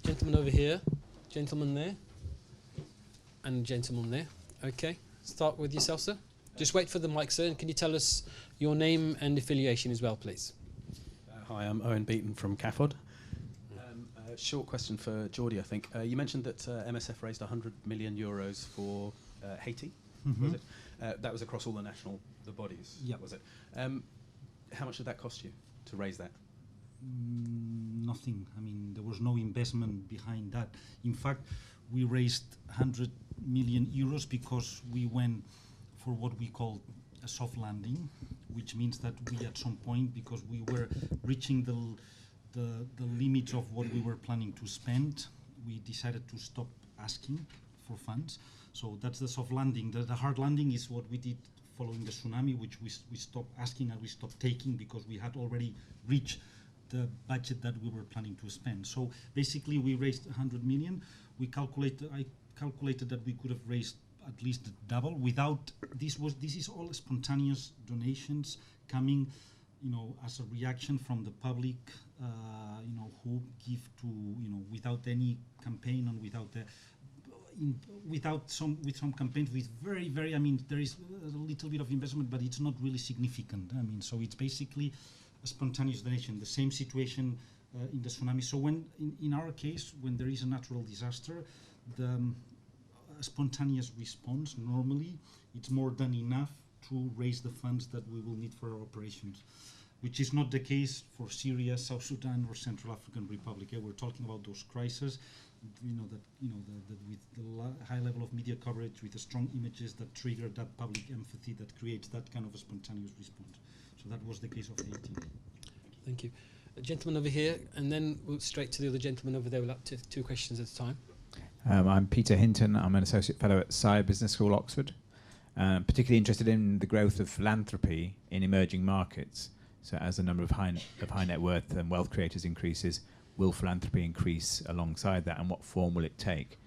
Gentleman over here, gentleman there, and gentleman there. Okay, start with yourself, sir. Just wait for the mic, sir, and can you tell us your name and affiliation as well, please? Hi, I'm Owen Beaton from CAFOD. A short question for Jordi, I think. You mentioned that MSF raised 100 million euros for Haiti, was it? That was across all the bodies, was it? How much did that cost you to raise that? Nothing. I mean, there was no investment behind that. In fact, we raised 100 million euros because we went for what we call a soft landing, which means that we at some point, because we were reaching the limits of what we were planning to spend, we decided to stop asking for funds. So that's the soft landing. The hard landing is what we did following the tsunami, which we stopped asking and we stopped taking because we had already reached the budget that we were planning to spend. So basically we raised 100 million. I calculated that we could have raised at least double without, this is all spontaneous donations coming, as a reaction from the public, who give to, without any campaign and with some campaigns with very, very, there is a little bit of investment, but it's not really significant. So it's basically a spontaneous donation. The same situation in the tsunami. So when, in our case, when there is a natural disaster, the spontaneous response, normally, it's more than enough to raise the funds that we will need for our operations, which is not the case for Syria, South Sudan, or Central African Republic. We're talking about those crises, that with the high level of media coverage, with the strong images that trigger that public empathy that creates that kind of a spontaneous response. So that was the case of Haiti. Thank you. A gentleman over here, and then we'll straight to the other gentleman over there. We'll have two questions at a time. I'm Peter Hinton. I'm an associate fellow at Saeed Business School, Oxford. Particularly interested in the growth of philanthropy in emerging markets. So as the number of high net worth and wealth creators increases, will philanthropy increase alongside that, and what form will it take?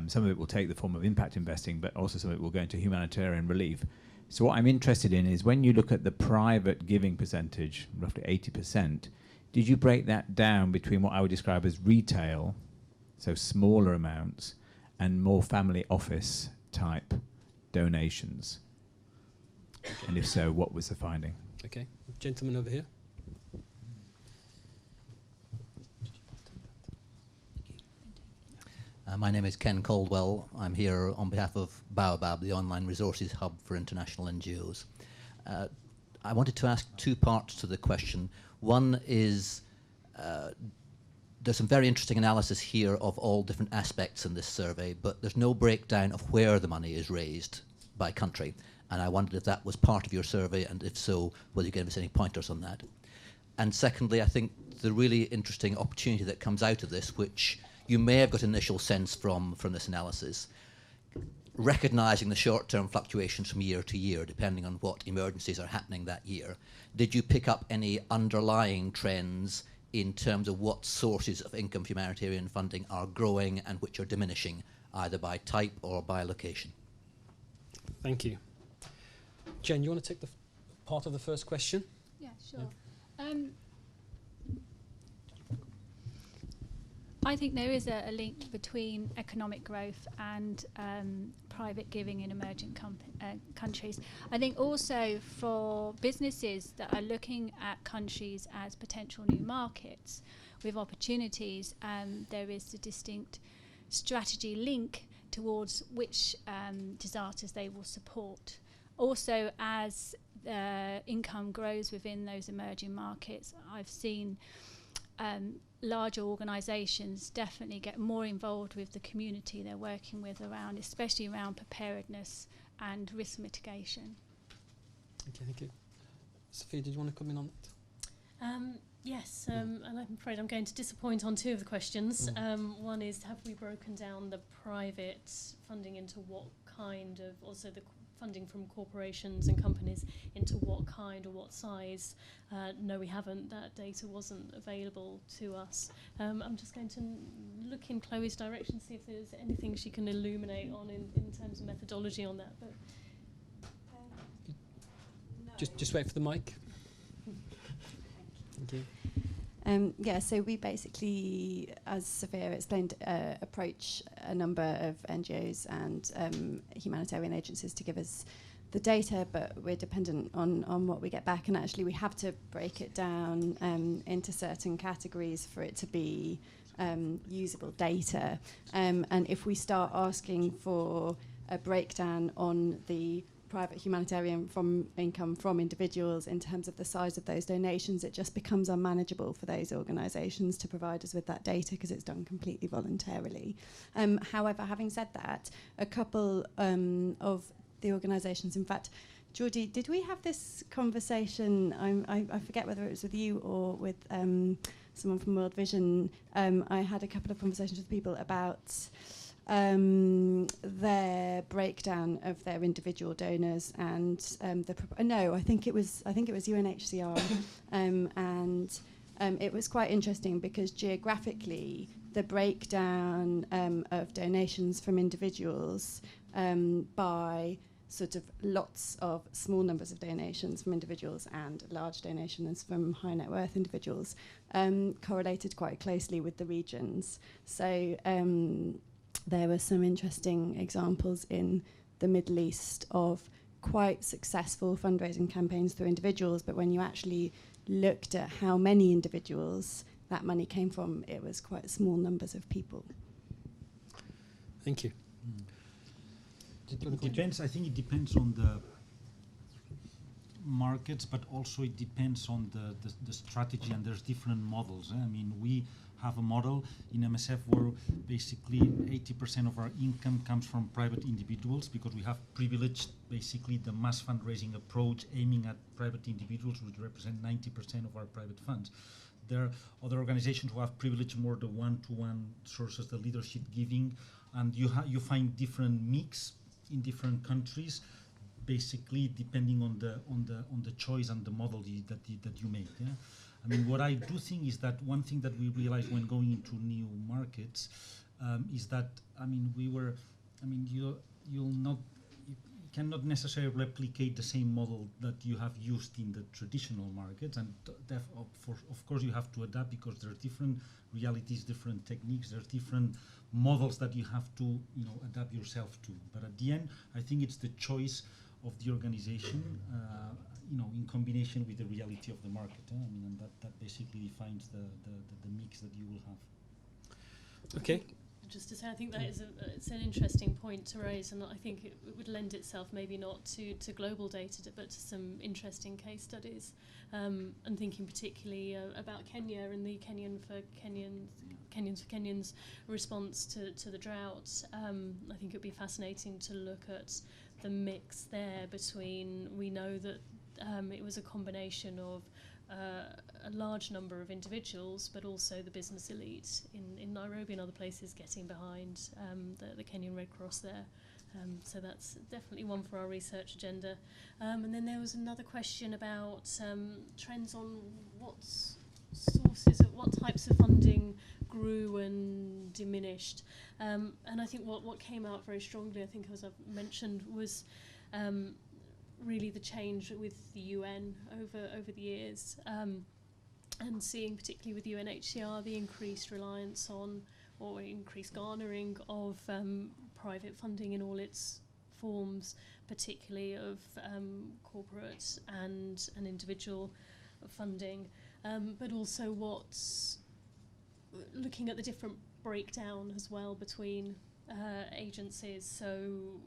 Some of it will take the form of impact investing, but also some of it will go into humanitarian relief. So what I'm interested in is when you look at the private giving percentage, roughly 80%, did you break that down between what I would describe as retail, so smaller amounts, and more family office type donations? Okay. And if so, what was the finding? Okay, gentleman over here. My name is Ken Caldwell. I'm here on behalf of Baobab, the online resources hub for international NGOs. I wanted to ask two parts to the question. One is, there's some very interesting analysis here of all different aspects in this survey, but there's no breakdown of where the money is raised by country. And I wondered if that was part of your survey, and if so, will you give us any pointers on that? And secondly, I think the really interesting opportunity that comes out of this, which you may have got initial sense from this analysis, recognizing the short-term fluctuations from year to year, depending on what emergencies are happening that year. Did you pick up any underlying trends in terms of what sources of income for humanitarian funding are growing and which are diminishing, either by type or by location? Thank you. Jen, you want to take the part of the first question? Yeah, sure. Yeah. I think there is a link between economic growth and private giving in emerging countries. I think also for businesses that are looking at countries as potential new markets with opportunities, there is a distinct strategy link towards which disasters they will support. Also, as income grows within those emerging markets, I've seen larger organisations definitely get more involved with the community they're working with around, especially around preparedness and risk mitigation. Okay, thank you. Sophia, did you want to come in on that? Yes, and I'm afraid I'm going to disappoint on two of the questions. One is, have we broken down the private funding into what kind of, also the funding from corporations and companies into what kind or what size? No, we haven't. That data wasn't available to us. I'm just going to look in Chloe's direction, see if there's anything she can illuminate on in terms of methodology on that. But no. Just wait for the mic. Thank you. So we basically, as Sophia explained, approach a number of NGOs and humanitarian agencies to give us the data, but we're dependent on what we get back, and actually we have to break it down into certain categories for it to be usable data. And if we start asking for a breakdown on the private humanitarian income from individuals in terms of the size of those donations, it just becomes unmanageable for those organisations to provide us with that data because it's done completely voluntarily. However, having said that, a couple of the organisations, in fact, Jordi, did we have this conversation? I forget whether it was with you or with someone from World Vision. I had a couple of conversations with people about their breakdown of their individual donors and I think it was UNHCR, and it was quite interesting because geographically the breakdown of donations from individuals by sort of lots of small numbers of donations from individuals and large donations from high net worth individuals correlated quite closely with the regions. So there were some interesting examples in the Middle East of quite successful fundraising campaigns through individuals, but when you actually looked at how many individuals that money came from, it was quite small numbers of people. Thank you. It depends. I think it depends on the markets, but also it depends on the strategy, and there's different models. I mean, we have a model in MSF where basically 80% of our income comes from private individuals because we have privileged basically the mass fundraising approach aiming at private individuals, which represent 90% of our private funds. There are other organizations who have privileged more the one-to-one sources, the leadership giving, and you find different mix in different countries, basically depending on the choice and the model that you make. Yeah? I mean, what I do think is that one thing that we realized when going into new markets is that you cannot necessarily replicate the same model that you have used in the traditional markets, and of course you have to adapt because there are different realities, different techniques, there are different models that you have to adapt yourself to. But at the end, I think it's the choice of the organization, in combination with the reality of the market. And that basically defines the mix that you will have. Okay. Just to say, I think that it's an interesting point to raise, and I think it would lend itself maybe not to global data, but to some interesting case studies. And thinking particularly about Kenya and the Kenyans for Kenyans response to the drought. I think it would be fascinating to look at the mix there between, we know that it was a combination of a large number of individuals, but also the business elite in Nairobi and other places getting behind the Kenyan Red Cross there. So that's definitely one for our research agenda. And then there was another question about trends on what sources of what types of funding grew and diminished. And I think what came out very strongly, I think as I've mentioned, was really the change with the UN over the years, and seeing particularly with UNHCR the increased reliance on or increased garnering of private funding in all its forms, particularly of corporate and individual funding, but also what's looking at the different breakdown as well between agencies. So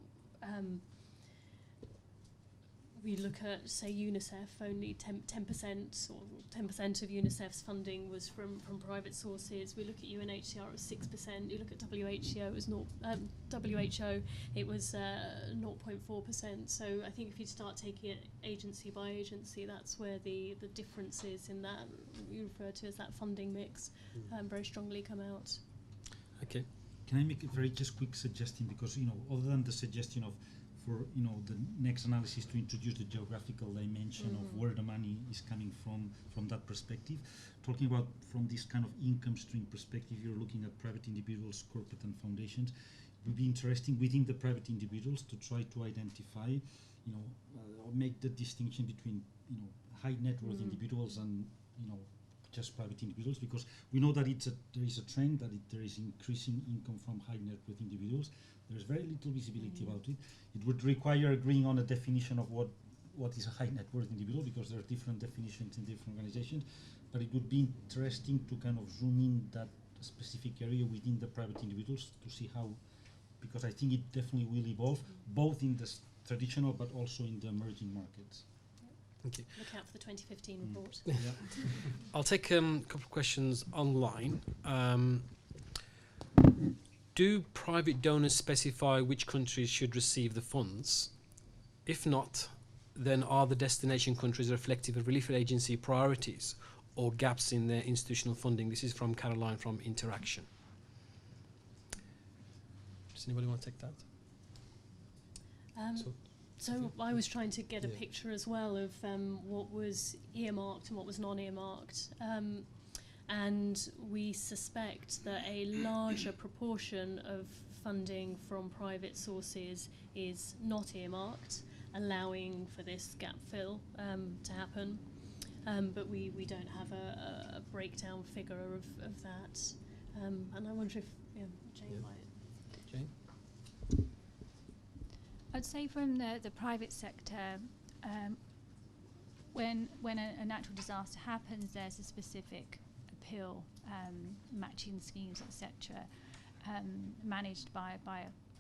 we look at, say, UNICEF, only 10% or 10% of UNICEF's funding was from private sources. We look at UNHCR, it was 6%. You look at WHO, it was WHO, it was 0.4%. So I think if you start taking it agency by agency, that's where the differences in that you refer to as that funding mix very strongly come out. Okay. Can I make a very just quick suggestion? Because other than the suggestion of for the next analysis to introduce the geographical dimension of where the money is coming from that perspective, talking about from this kind of income stream perspective, you're looking at private individuals, corporate and foundations. It would be interesting within the private individuals to try to identify, or make the distinction between high net worth individuals and just private individuals, because we know that there is a trend that there is increasing income from high net worth individuals. There's very little visibility about it. It would require agreeing on a definition of what is a high net worth individual, because there are different definitions in different organizations. But it would be interesting to kind of zoom in that specific area within the private individuals to see how, because I think it definitely will evolve, both in the traditional but also in the emerging markets. Thank you. Look out for the 2015 report. I'll take a couple of questions online. Do private donors specify which countries should receive the funds? If not, then are the destination countries reflective of relief agency priorities or gaps in their institutional funding? This is from Caroline from Interaction. Does anybody want to take that? So I was trying to get a picture as well of what was earmarked and what was non-earmarked. And we suspect that a larger proportion of funding from private sources is not earmarked, allowing for this gap fill to happen. But we don't have a breakdown figure of that. And I wonder if Jane might... Jane? I'd say from the private sector, when a natural disaster happens, there's a specific appeal, matching schemes, etc., managed by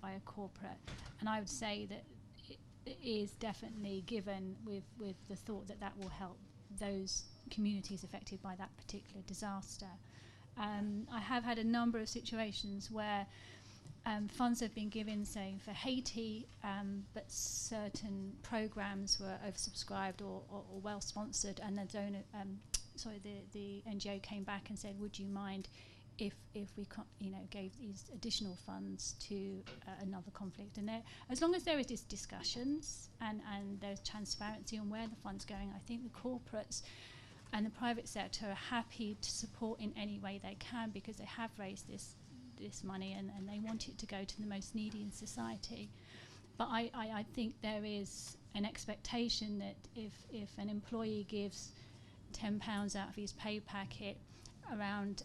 a corporate. And I would say that it is definitely given with the thought that will help those communities affected by that particular disaster. I have had a number of situations where funds have been given, say, for Haiti, but certain programs were oversubscribed or well sponsored, and the donor, the NGO came back and said, "Would you mind if we gave these additional funds to another conflict?" And as long as there is discussions and there's transparency on where the fund's going, I think the corporates and the private sector are happy to support in any way they can, because they have raised this money and they want it to go to the most needy in society. But I think there is an expectation that if an employee gives £10 out of his pay packet around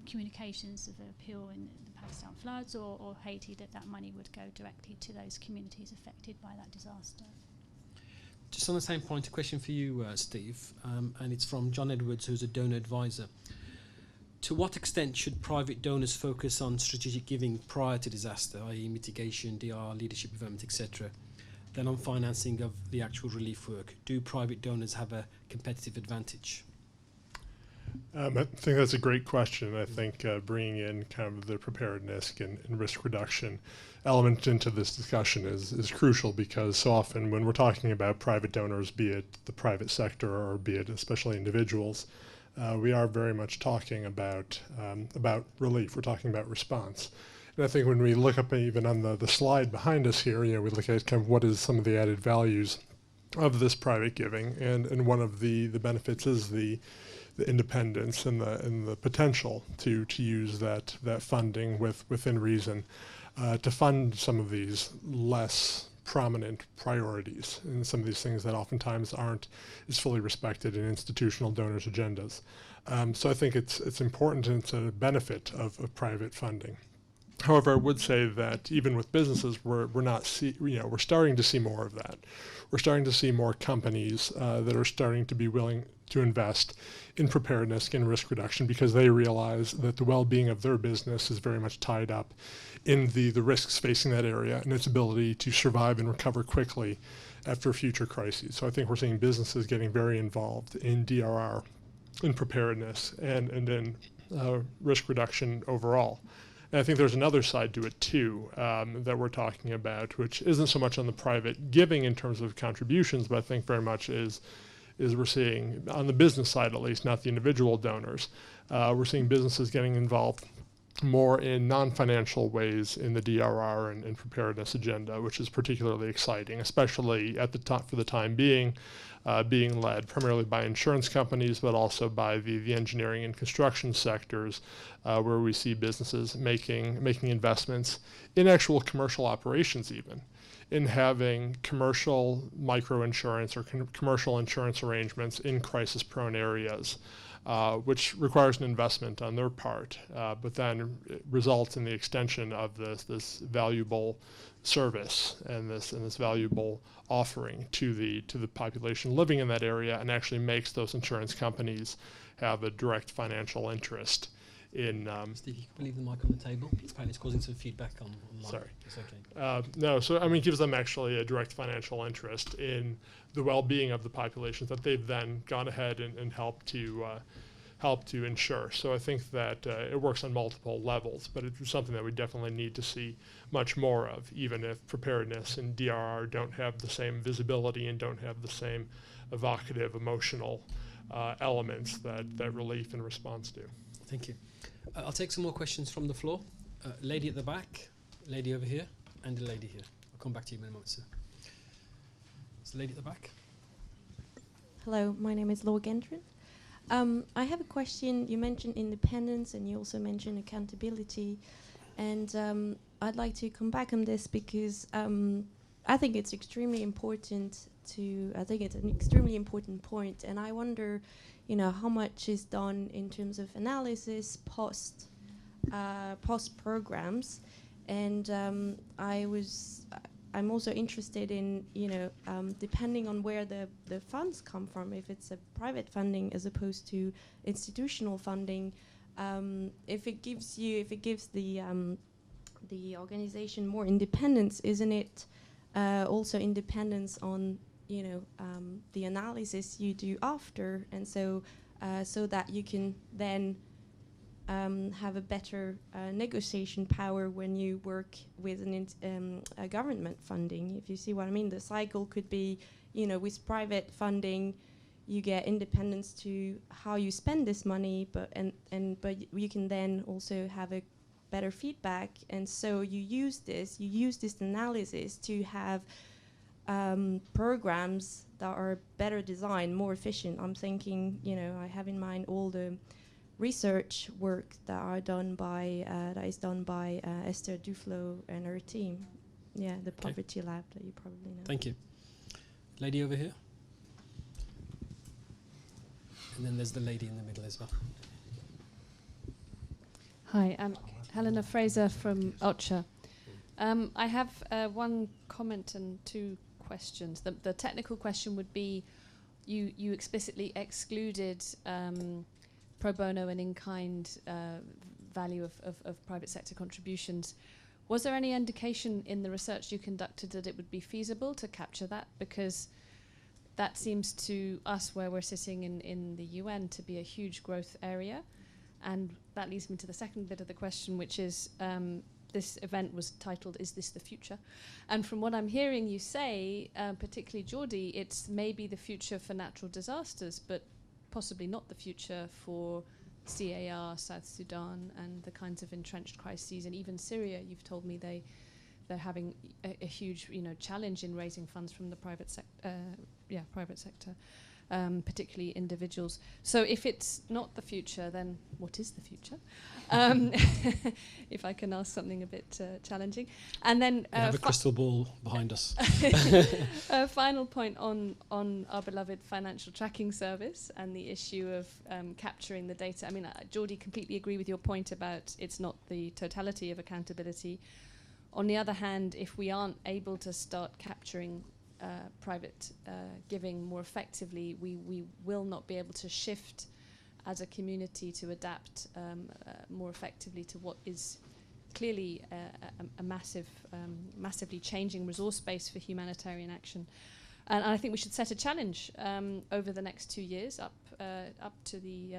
communications of the appeal in the Pakistan floods or Haiti, that money would go directly to those communities affected by that disaster. Just on the same point, a question for you, Steve, and it's from John Edwards, who's a donor advisor. To what extent should private donors focus on strategic giving prior to disaster, i.e. mitigation, DR, leadership development, etc., than on financing of the actual relief work? Do private donors have a competitive advantage? I think that's a great question. I think bringing in kind of the preparedness and risk reduction element into this discussion is crucial, because so often when we're talking about private donors, be it the private sector or be it especially individuals, we are very much talking about relief. We're talking about response. And I think when we look up even on the slide behind us here, we look at kind of what is some of the added values of this private giving, and one of the benefits is the independence and the potential to use that funding within reason to fund some of these less prominent priorities and some of these things that oftentimes aren't as fully respected in institutional donors' agendas. So I think it's important and it's a benefit of private funding. However, I would say that even with businesses, we're starting to see more of that. We're starting to see more companies that are starting to be willing to invest in preparedness and risk reduction, because they realize that the well-being of their business is very much tied up in the risks facing that area and its ability to survive and recover quickly after future crises. So I think we're seeing businesses getting very involved in DRR, in preparedness, and in risk reduction overall. And I think there's another side to it too that we're talking about, which isn't so much on the private giving in terms of contributions, but I think very much is we're seeing on the business side, at least, not the individual donors. We're seeing businesses getting involved more in non-financial ways in the DRR and preparedness agenda, which is particularly exciting, especially at the top for the time being led primarily by insurance companies, but also by the engineering and construction sectors, where we see businesses making investments in actual commercial operations, even in having commercial microinsurance or commercial insurance arrangements in crisis-prone areas. which requires an investment on their part, but then it results in the extension of this valuable service and this valuable offering to the population living in that area, and actually makes those insurance companies have a direct financial interest in. Steve, you can leave the mic on the table. Apparently, it's causing some feedback online. Sorry. It's okay. No, so I mean, it gives them actually a direct financial interest in the well-being of the populations that they've then gone ahead and helped to insure. So I think that it works on multiple levels, but it's something that we definitely need to see much more of, even if preparedness and DRR don't have the same visibility and don't have the same evocative, emotional elements that relief and response do. Thank you. I'll take some more questions from the floor. Lady at the back, lady over here, and a lady here. I'll come back to you in a moment, sir. So, lady at the back. Hello, my name is Laura Gendron. I have a question. You mentioned independence and you also mentioned accountability. And I'd like to come back on this because I think it's extremely important I think it's an extremely important point. And I wonder, how much is done in terms of analysis post programs. And I'm also interested in, depending on where the funds come from, if it's a private funding as opposed to institutional funding, if it gives the organization more independence, isn't it also independence on, the analysis you do after, and so that you can then have a better negotiation power when you work with a government funding, if you see what I mean. The cycle could be, with private funding, you get independence to how you spend this money, but you can then also have a better feedback, and so you use this analysis to have programs that are better designed, more efficient. I'm thinking, I have in mind all the research work that is done by Esther Duflo and her team. Yeah, the Poverty Lab that you probably know. Thank you. Lady over here. And then there's the lady in the middle as well. Hi, I'm Helena Fraser from OCHA. I have one comment and two questions. The technical question would be, you explicitly excluded pro bono and in-kind value of private sector contributions. Was there any indication in the research you conducted that it would be feasible to capture that? Because that seems to us, where we're sitting in the UN, to be a huge growth area. And that leads me to the second bit of the question, which is, this event was titled, "Is This the Future?" And from what I'm hearing you say, particularly Jordi, it's maybe the future for natural disasters, but possibly not the future for CAR, South Sudan, and the kinds of entrenched crises, and even Syria. You've told me they're having a huge, challenge in raising funds from the private sector, particularly individuals. So if it's not the future, then what is the future? If I can ask something a bit challenging. And then we have a crystal ball behind us. A final point on our beloved financial tracking service and the issue of capturing the data. I mean, Jordi, completely agree with your point about it's not the totality of accountability. On the other hand, if we aren't able to start capturing private giving more effectively, we will not be able to shift as a community to adapt more effectively to what is clearly a massively changing resource base for humanitarian action. And I think we should set a challenge over the next 2 years up to the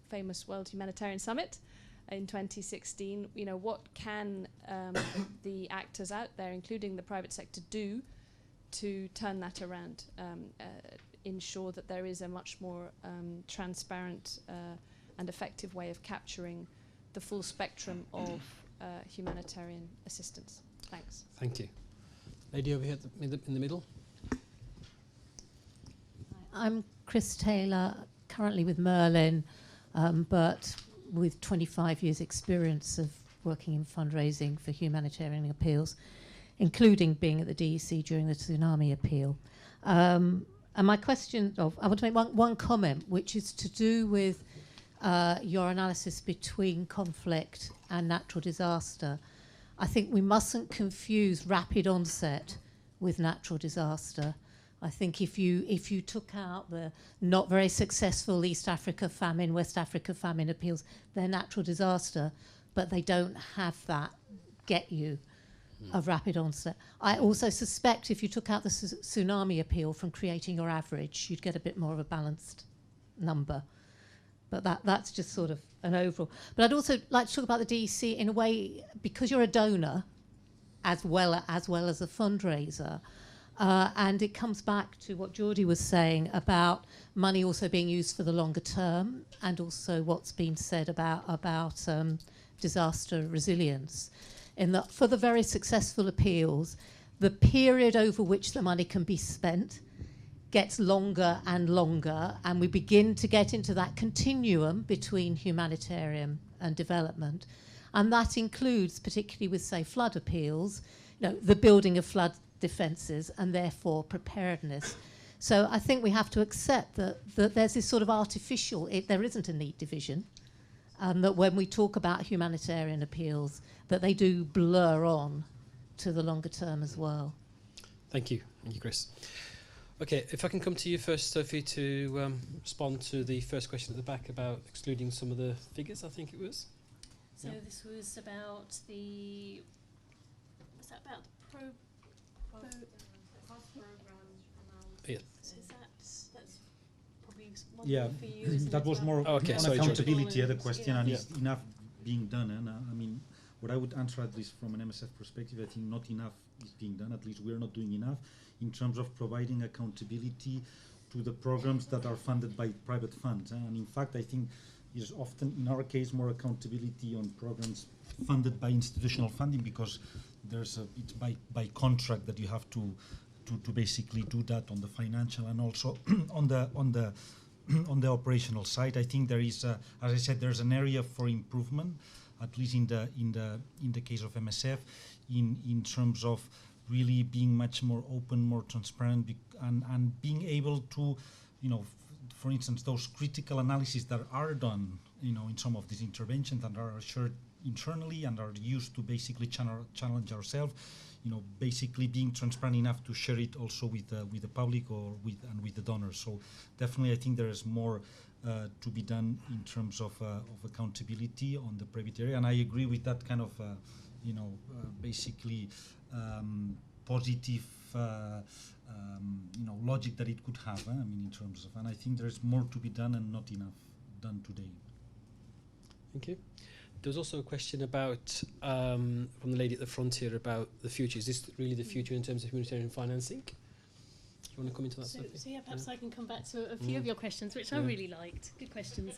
famous World Humanitarian Summit in 2016. What can the actors out there, including the private sector, do to turn that around, ensure that there is a much more transparent and effective way of capturing the full spectrum of humanitarian assistance. Thanks. Thank you. Lady over here in the middle. I'm Chris Taylor, currently with Merlin, but with 25 years' experience of working in fundraising for humanitarian appeals, including being at the DEC during the tsunami appeal. And my question I want to make one comment, which is to do with your analysis between conflict and natural disaster. I think we mustn't confuse rapid onset with natural disaster. I think if you took out the not very successful East Africa famine, West Africa famine appeals, they're natural disaster, but they don't have that get you of rapid onset. I also suspect if you took out the tsunami appeal from creating your average, you'd get a bit more of a balanced number. But that's just sort of an overall. But I'd also like to talk about the DEC in a way, because you're a donor as well as a fundraiser. And it comes back to what Jordi was saying about money also being used for the longer term, and also what's been said about disaster resilience. In that, for the very successful appeals, the period over which the money can be spent gets longer and longer, and we begin to get into that continuum between humanitarian and development. And that includes, particularly with, say, flood appeals, the building of flood defences and therefore preparedness. So I think we have to accept that there's this sort of artificial, there isn't a neat division, that when we talk about humanitarian appeals, that they do blur on to the longer term as well. Thank you, Chris. Okay, if I can come to you first, Sophie, to respond to the first question at the back about excluding some of the figures, I think it was. So this was about the cost programs amount. Yeah. So that's probably one for you. Isn't that it, was about more okay, on sorry, accountability of the question, and Yeah. is enough being done? And I mean, what I would answer, at least from an MSF perspective, I think not enough is being done. At least we're not doing enough in terms of providing accountability to the programs that are funded by private funds. And in fact, I think there's often, in our case, more accountability on programs funded by institutional funding, because it's by contract that you have to basically do that on the financial and also on the operational side. I think there is, as I said, there's an area for improvement, at least in the case of MSF, in terms of really being much more open, more transparent, and being able to, for instance, those critical analyses that are done, in some of these interventions that are shared internally and are used to basically challenge ourselves, basically being transparent enough to share it also with the public or with the donors. So definitely, I think there is more to be done in terms of accountability on the private area, and I agree with that kind of basically positive logic that it could have. I mean, in terms of, and I think there's more to be done and not enough done today. Thank you. There was also a question about from the lady at the Frontier about the future. Is this really the future in terms of humanitarian financing? Do you want to come into that, Sophie? So yeah, perhaps I can come back to a few of your questions, which I really liked. Good questions.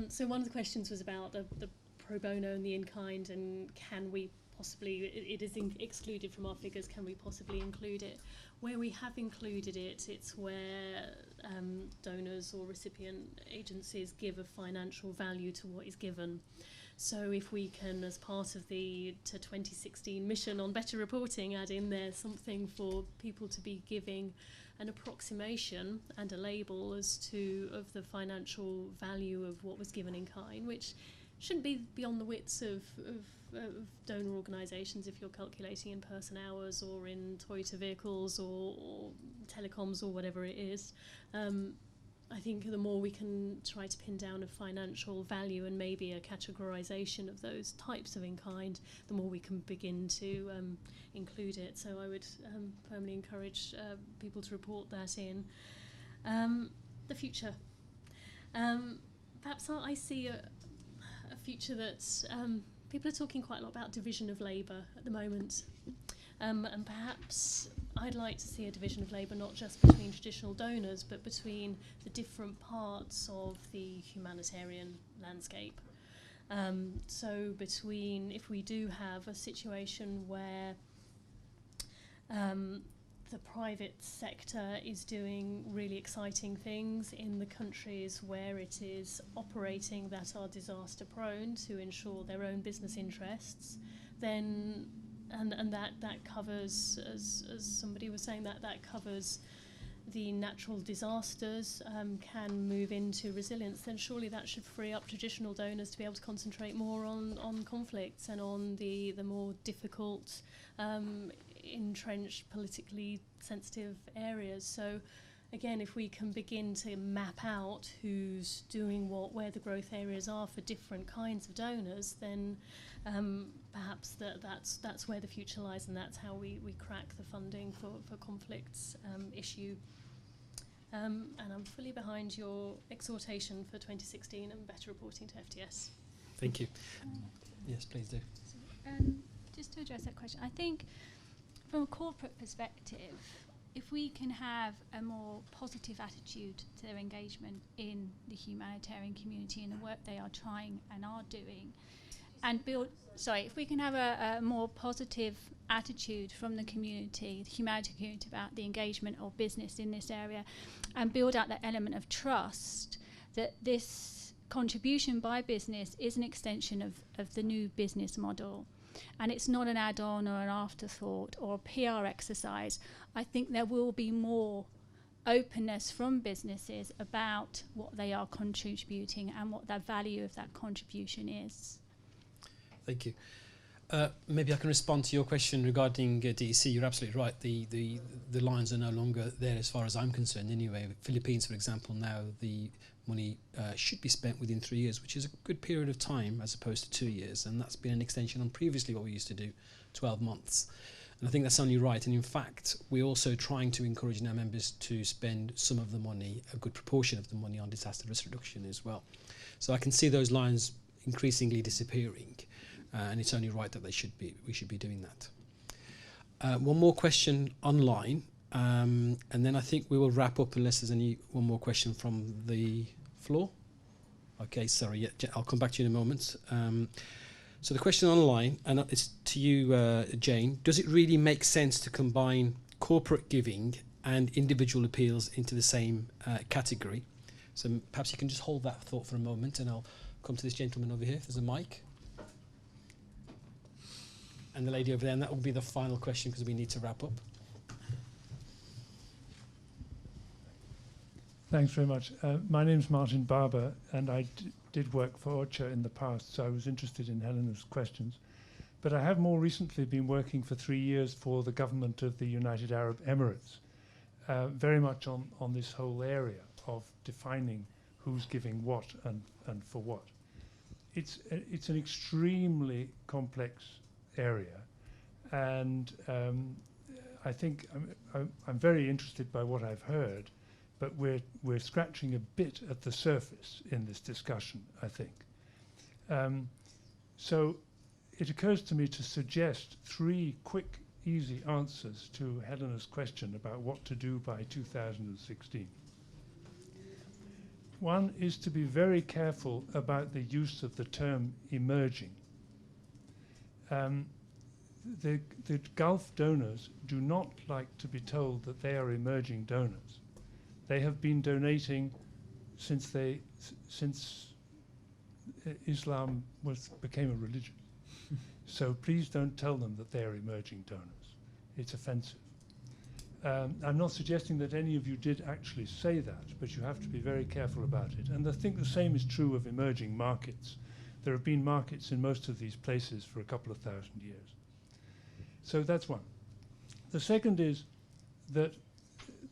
So one of the questions was about the pro bono and the in-kind, and can we possibly, it is excluded from our figures, can we possibly include it? Where we have included it, it's where donors or recipient agencies give a financial value to what is given. So if we can, as part of the 2016 mission on better reporting, add in there something for people to be giving an approximation and a label as to of the financial value of what was given in kind, which shouldn't be beyond the wits of donor organisations if you're calculating in person hours or in Toyota vehicles or telecoms or whatever it is. I think the more we can try to pin down a financial value and maybe a categorisation of those types of in-kind, the more we can begin to include it. So I would firmly encourage people to report that in. The future. Perhaps I see a future that people are talking quite a lot about division of labour at the moment. And perhaps I'd like to see a division of labour not just between traditional donors, but between the different parts of the humanitarian landscape. So between, if we do have a situation where the private sector is doing really exciting things in the countries where it is operating that are disaster prone to ensure their own business interests, then and that covers, as somebody was saying, that covers the natural disasters can move into resilience, then surely that should free up traditional donors to be able to concentrate more on conflicts and on the more difficult, entrenched, politically sensitive areas. So again, if we can begin to map out who's doing what, where the growth areas are for different kinds of donors, then perhaps that's where the future lies, and that's how we crack the funding for conflicts issue. And I'm fully behind your exhortation for 2016 and better reporting to FTS. Thank you. Yes, please do. So, just to address that question, I think from a corporate perspective, if we can have a more positive attitude to their engagement in the humanitarian community and the work they are trying and are doing, and if we can have a more positive attitude from the community, the humanitarian community, about the engagement of business in this area, and build out that element of trust that this contribution by business is an extension of the new business model, and it's not an add-on or an afterthought or a PR exercise, I think there will be more openness from businesses about what they are contributing and what the value of that contribution is. Thank you. Maybe I can respond to your question regarding DEC. You're absolutely right. The lines are no longer there as far as I'm concerned anyway. Philippines, for example, now the money should be spent within 3 years, which is a good period of time as opposed to 2 years. And that's been an extension on previously what we used to do, 12 months. And I think that's only right. And in fact, we're also trying to encourage our members to spend some of the money, a good proportion of the money, on disaster risk reduction as well. So I can see those lines increasingly disappearing. And it's only right that we should be doing that. One more question online, and then I think we will wrap up unless there's one more question from the floor. Okay, sorry, yeah, I'll come back to you in a moment. So the question online, and it's to you, Jane, does it really make sense to combine corporate giving and individual appeals into the same category? So perhaps you can just hold that thought for a moment, and I'll come to this gentleman over here, if there's a mic. And the lady over there, and that will be the final question because we need to wrap up. Thanks very much. My name's Martin Barber, and I did work for OCHA in the past, so I was interested in Helena's questions. But I have more recently been working for 3 years for the government of the United Arab Emirates, very much on this whole area of defining who's giving what and for what. It's an extremely complex area, and I think I'm very interested by what I've heard, but we're scratching a bit at the surface in this discussion, I think. So it occurs to me to suggest 3 quick, easy answers to Helena's question about what to do by 2016. One is to be very careful about the use of the term emerging. The Gulf donors do not like to be told that they are emerging donors. They have been donating since Islam became a religion. So please don't tell them that they are emerging donors. It's offensive. I'm not suggesting that any of you did actually say that, but you have to be very careful about it. And I think the same is true of emerging markets. There have been markets in most of these places for a couple of thousand years. So that's one. The second is that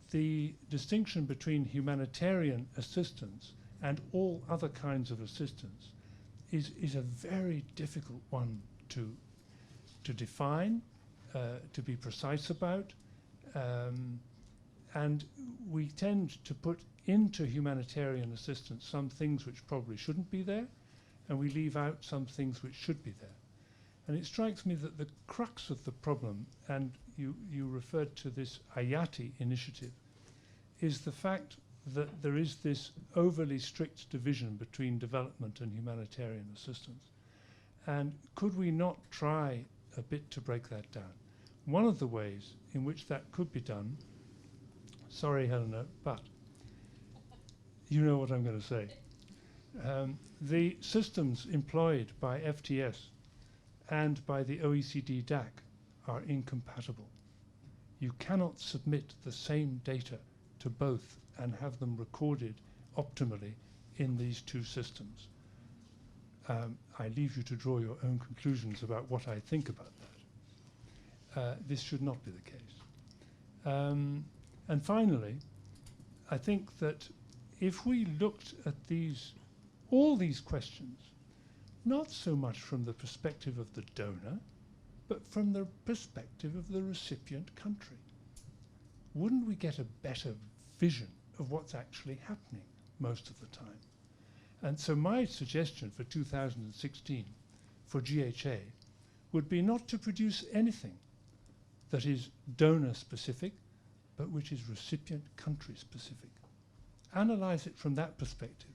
the distinction between humanitarian assistance and all other kinds of assistance is a very difficult one to define, to be precise about. And we tend to put into humanitarian assistance some things which probably shouldn't be there, and we leave out some things which should be there. And it strikes me that the crux of the problem, and you referred to this Ayati initiative, is the fact that there is this overly strict division between development and humanitarian assistance. And could we not try a bit to break that down? One of the ways in which that could be done, sorry Helena, but you know what I'm going to say. The systems employed by FTS and by the OECD DAC are incompatible. You cannot submit the same data to both and have them recorded optimally in these two systems. I leave you to draw your own conclusions about what I think about that. This should not be the case. And finally, I think that if we looked at all these questions, not so much from the perspective of the donor, but from the perspective of the recipient country, wouldn't we get a better vision of what's actually happening most of the time? And so my suggestion for 2016 for GHA would be not to produce anything that is donor specific, but which is recipient country specific. Analyze it from that perspective.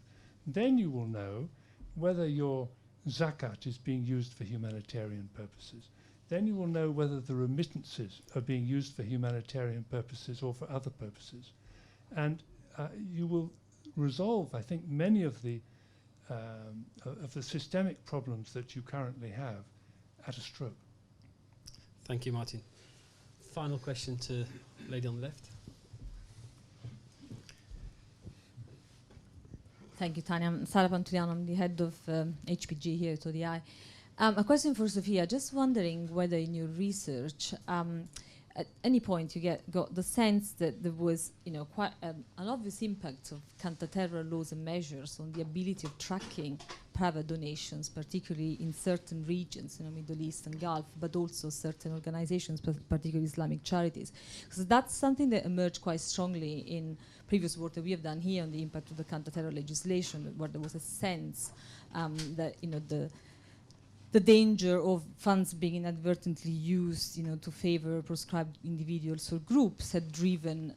Then you will know whether your zakat is being used for humanitarian purposes. Then you will know whether the remittances are being used for humanitarian purposes or for other purposes. And you will resolve, I think, many of the systemic problems that you currently have at a stroke. Thank you, Martin. Final question to lady on the left. Thank you, Tanya. I'm Saleh, I'm the head of HPG here at ODI. A question for Sophia. Just wondering whether in your research, at any point you got the sense that there was, quite an obvious impact of counter-terror laws and measures on the ability of tracking private donations, particularly in certain regions, Middle East and Gulf, but also certain organizations, particularly Islamic charities. So that's something that emerged quite strongly in previous work that we have done here on the impact of the counter-terror legislation, where there was a sense that, the danger of funds being inadvertently used, to favor proscribed individuals or groups had driven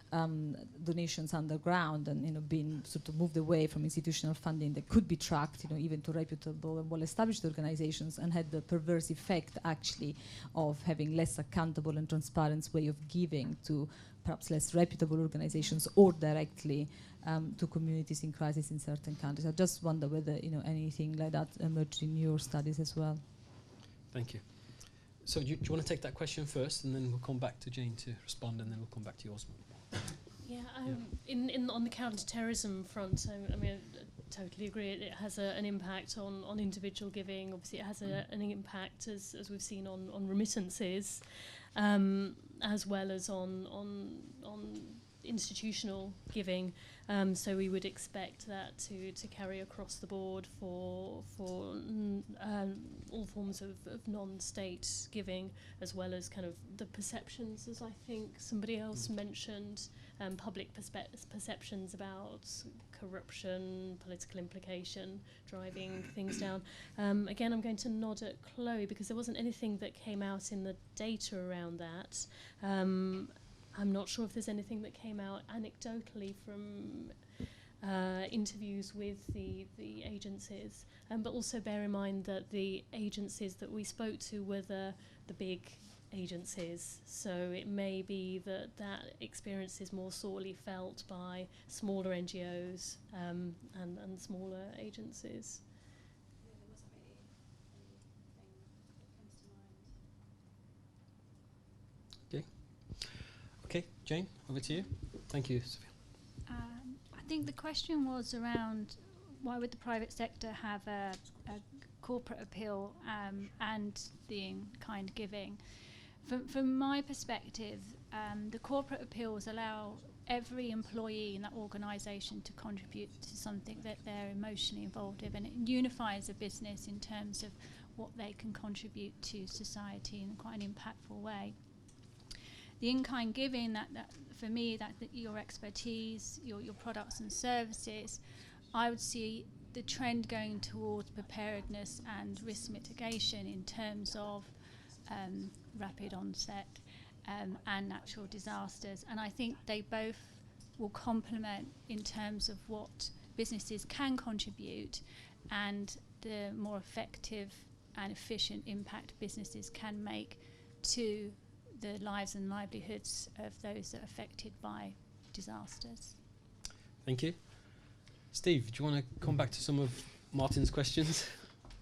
donations underground and, been sort of moved away from institutional funding that could be tracked, even to reputable and well-established organizations, and had the perverse effect, actually, of having less accountable and transparent way of giving to perhaps less reputable organizations or directly to communities in crisis in certain countries. I just wonder whether anything like that emerged in your studies as well. Thank you. So do you want to take that question first, and then we'll come back to Jane to respond, and then we'll come back to yours. Yeah, on the counter-terrorism front, I mean, I totally agree. It has an impact on individual giving. Obviously, it has an impact, as we've seen, on remittances, as well as on institutional giving. So we would expect that to carry across the board for all forms of non-state giving, as well as kind of the perceptions, as I think somebody else mentioned, public perceptions about corruption, political implication, driving things down. Again, I'm going to nod at Chloe, because there wasn't anything that came out in the data around that. I'm not sure if there's anything that came out anecdotally from interviews with the agencies, but also bear in mind that the agencies that we spoke to were the big agencies, so it may be that experience is more sorely felt by smaller NGOs and smaller agencies. Okay, Jane, over to you. Thank you, Sophia. I think the question was around why would the private sector have a corporate appeal and the in-kind giving. From my perspective, the corporate appeals allow every employee in that organisation to contribute to something that they're emotionally involved with, and it unifies a business in terms of what they can contribute to society in quite an impactful way. The in-kind giving, that for me, that your expertise, your products and services, I would see the trend going towards preparedness and risk mitigation in terms of rapid onset and natural disasters. And I think they both will complement in terms of what businesses can contribute and the more effective and efficient impact businesses can make to the lives and livelihoods of those that are affected by disasters. Thank you. Steve, do you want to come back to some of Martin's questions?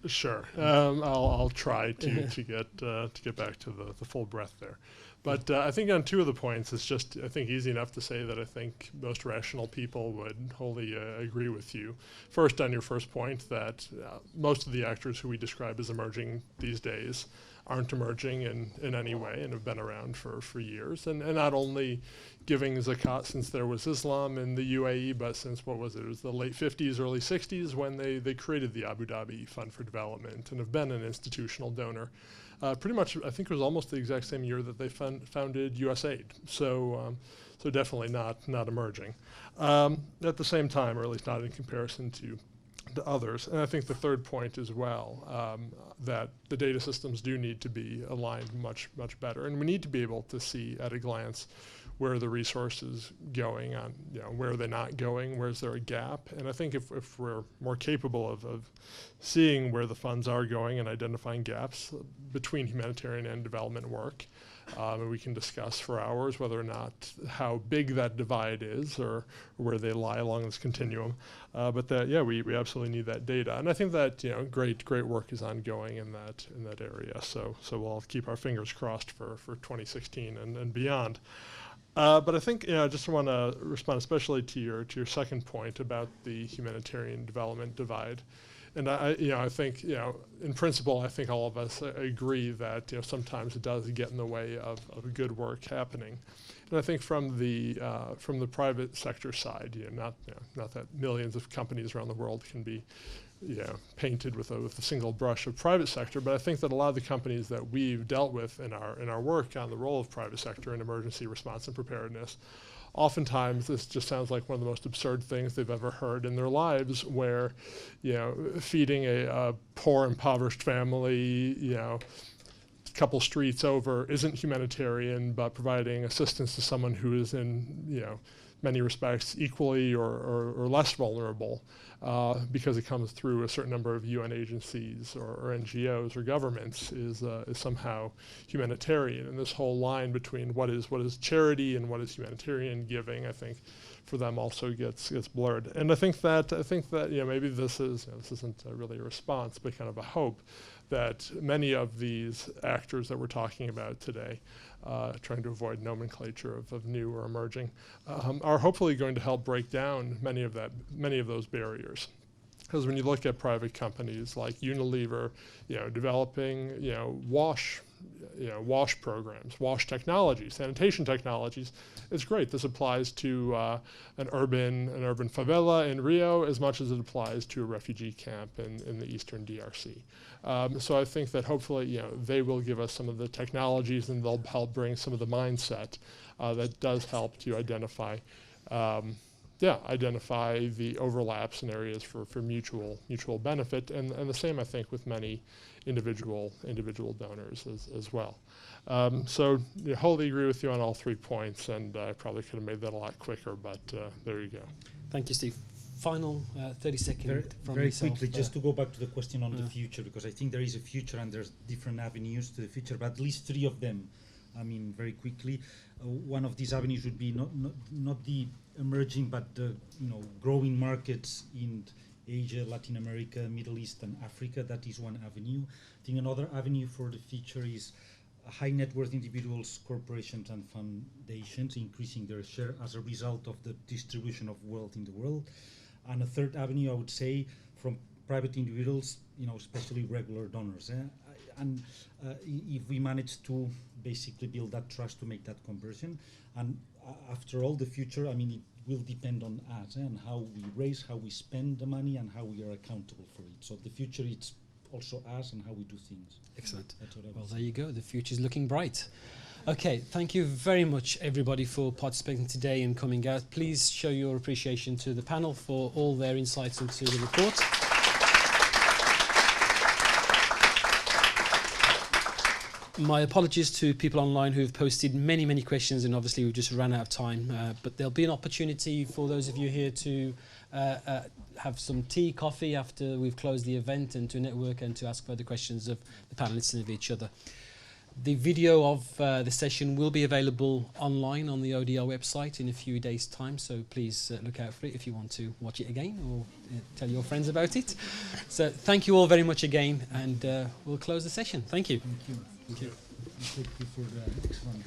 Sure. I'll try to get back to the full breadth there. But I think on two of the points, it's just, I think, easy enough to say that I think most rational people would wholly agree with you. First, on your first point, that most of the actors who we describe as emerging these days aren't emerging in any way and have been around for years. And not only giving zakat since there was Islam in the UAE, but since, what was it? It was the late 50s, early 60s when they created the Abu Dhabi Fund for Development and have been an institutional donor. Pretty much, I think it was almost the exact same year that they founded USAID. So definitely not emerging. At the same time, or at least not in comparison to others. And I think the third point as well, that the data systems do need to be aligned much better. And we need to be able to see at a glance where are the resources going on, where are they not going, where's there a gap. And I think if we're more capable of seeing where the funds are going and identifying gaps between humanitarian and development work, and we can discuss for hours whether or not how big that divide is or where they lie along this continuum. But that, we absolutely need that data. And I think that, great work is ongoing in that area. So we'll keep our fingers crossed for 2016 and beyond. But I think, just want to respond especially to your second point about the humanitarian development divide. And I think, in principle, I think all of us agree that, sometimes it does get in the way of good work happening. And I think from the private sector side, not that millions of companies around the world can be, painted with a single brush of private sector, but I think that a lot of the companies that we've dealt with in our work on the role of private sector in emergency response and preparedness, oftentimes this just sounds like one of the most absurd things they've ever heard in their lives, where, feeding a poor, impoverished family, a couple streets over isn't humanitarian, but providing assistance to someone who is in, many respects equally or less vulnerable, because it comes through a certain number of UN agencies or NGOs or governments is somehow humanitarian. And this whole line between what is charity and what is humanitarian giving, I think, for them also gets blurred. And I think that maybe this isn't really a response, but kind of a hope that many of these actors that we're talking about today, trying to avoid nomenclature of new or emerging, are hopefully going to help break down many of those barriers. Because when you look at private companies like Unilever, developing wash programs, wash technologies, sanitation technologies, it's great. This applies to an urban favela in Rio as much as it applies to a refugee camp in the eastern DRC. So I think that hopefully, they will give us some of the technologies and they'll help bring some of the mindset that does help to identify the overlaps in areas for mutual benefit, and the same I think with many individual donors as well. So wholly agree with you on all 3 points, and I probably could have made that a lot quicker, but there you go. Thank you, Steve. Final 30 seconds from very yourself, quickly, just to go back to the question on the future, because I think there is a future and there's different avenues to the future, but at least 3 of them. I mean, very quickly, one of these avenues would be not the emerging, but the growing markets in Asia, Latin America, Middle East, and Africa. That is one avenue. I think another avenue for the future is high net worth individuals, corporations, and foundations increasing their share as a result of the distribution of wealth in the world. And a third avenue, I would say, from private individuals, especially regular donors. And if we manage to basically build that trust to make that conversion, and after all, the future, I mean, it will depend on us and how we raise, how we spend the money, and how we are accountable for it. So the future, it's also us and how we do things. Excellent. Well, there you go. The future's looking bright. Okay, thank you very much, everybody, for participating today and coming out. Please show your appreciation to the panel for all their insights into the report. My apologies to people online who have posted many, many questions, and obviously we've just run out of time. But there'll be an opportunity for those of you here to have some tea, coffee after we've closed the event, and to network and to ask further questions of the panelists and of each other. The video of the session will be available online on the ODR website in a few days' time, so please look out for it if you want to watch it again or tell your friends about it. So thank you all very much again, and we'll close the session. Thank you. Thank you. Thank you for the excellent